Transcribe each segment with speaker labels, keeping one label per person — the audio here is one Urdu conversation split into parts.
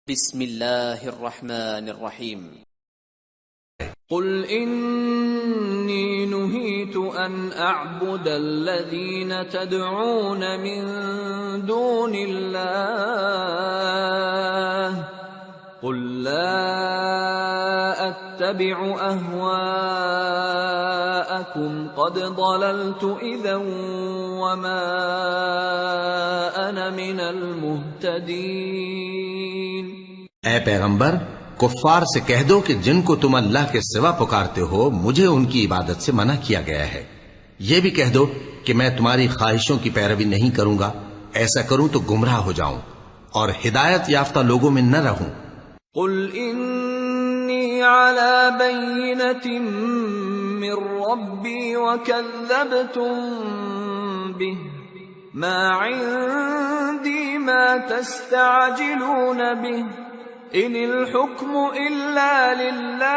Speaker 1: بسم الله الرحمن الرحيم.
Speaker 2: قل إني نهيت أن أعبد الذين تدعون من دون الله قل لا أتبع أهواءكم قد ضللت إذا وما أنا من المهتدين.
Speaker 3: اے پیغمبر، کفار سے کہہ دو کہ جن کو تم اللہ کے سوا پکارتے ہو مجھے ان کی عبادت سے منع کیا گیا ہے. یہ بھی کہہ دو کہ میں تمہاری خواہشوں کی پیروی نہیں کروں گا، ایسا کروں تو گمراہ ہو جاؤں اور ہدایت یافتہ لوگوں میں نہ رہوں.
Speaker 2: قل انی علی بینۃ من ربی وکذبتم به ما عندی ما تستعجلون به ان الحكم الا لله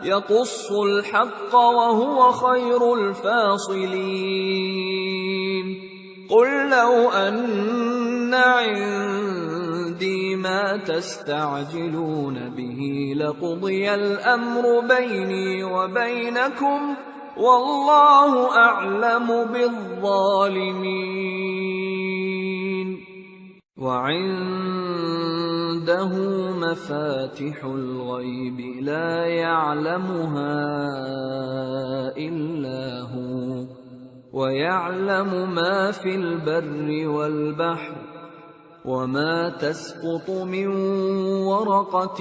Speaker 2: يقص الحق وهو خير الفاصلين. قل لو ان عندي ما تستعجلون به لقضي الامر بيني وبينكم والله اعلم بالظالمين. وعنده مفاتح الغيب لا يعلمها إلا هو ويعلم ما في البر والبحر وما تسقط من ورقة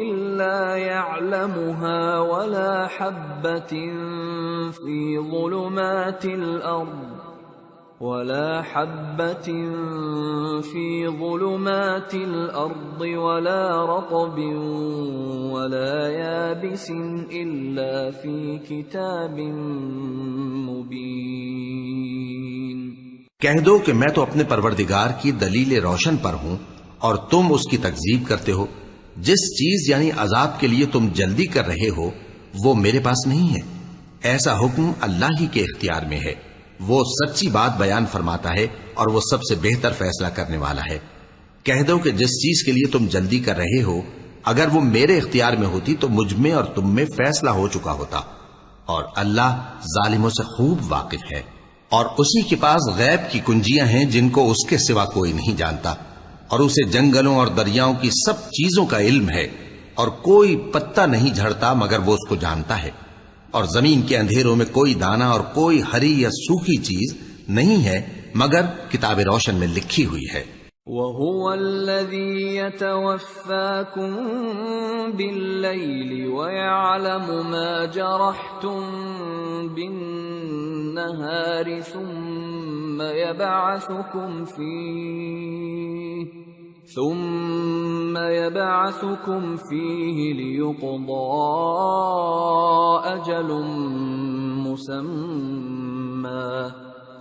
Speaker 2: إلا يعلمها ولا حبة في ظلمات الأرض ولا رطب ولا يابس إلا في كتاب مبين.
Speaker 3: کہہ دو کہ میں تو اپنے پروردگار کی دلیل روشن پر ہوں اور تم اس کی تکذیب کرتے ہو. جس چیز یعنی عذاب کے لیے تم جلدی کر رہے ہو وہ میرے پاس نہیں ہے. ایسا حکم اللہ ہی کے اختیار میں ہے. وہ سچی بات بیان فرماتا ہے اور وہ سب سے بہتر فیصلہ کرنے والا ہے. کہہ دو کہ جس چیز کے لیے تم جلدی کر رہے ہو اگر وہ میرے اختیار میں ہوتی تو مجھ میں اور تم میں فیصلہ ہو چکا ہوتا، اور اللہ ظالموں سے خوب واقف ہے. اور اسی کے پاس غیب کی کنجیاں ہیں جن کو اس کے سوا کوئی نہیں جانتا، اور اسے جنگلوں اور دریاؤں کی سب چیزوں کا علم ہے، اور کوئی پتا نہیں جھڑتا مگر وہ اس کو جانتا ہے. اور زمین کے اندھیروں میں کوئی دانا اور کوئی ہری یا سوکھی چیز نہیں ہے مگر کتاب روشن میں لکھی ہوئی ہے.
Speaker 2: وَهُوَ الَّذِي يَتَوَفَّاكُم بِاللَّيْلِ وَيَعْلَمُ مَا جَرَحْتُم بِالنَّهَارِ ثُمَّ يَبْعَثُكُمْ فِيهِ لِيُقْضَىٰ أَجَلٌ مُّسَمًّى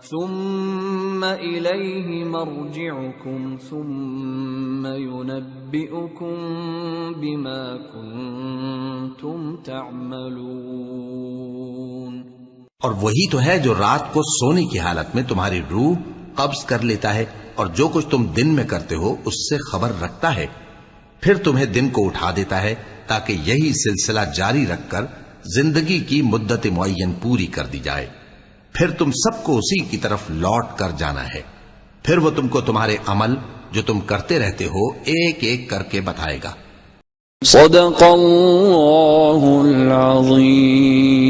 Speaker 2: ثُمَّ إِلَيْهِ مَرْجِعُكُمْ ثُمَّ يُنَبِّئُكُم بِمَا كُنتُمْ تَعْمَلُونَ.
Speaker 3: اور وہی تو ہے جو رات کو سونے کی حالت میں تمہاری روح قبض کر لیتا ہے اور جو کچھ تم دن میں کرتے ہو اس سے خبر رکھتا ہے، پھر تمہیں دن کو اٹھا دیتا ہے تاکہ یہی سلسلہ جاری رکھ کر زندگی کی مدت معین پوری کر دی جائے. پھر تم سب کو اسی کی طرف لوٹ کر جانا ہے. پھر وہ تم کو تمہارے عمل جو تم کرتے رہتے ہو ایک ایک کر کے بتائے گا.
Speaker 2: صدق اللہ العظیم.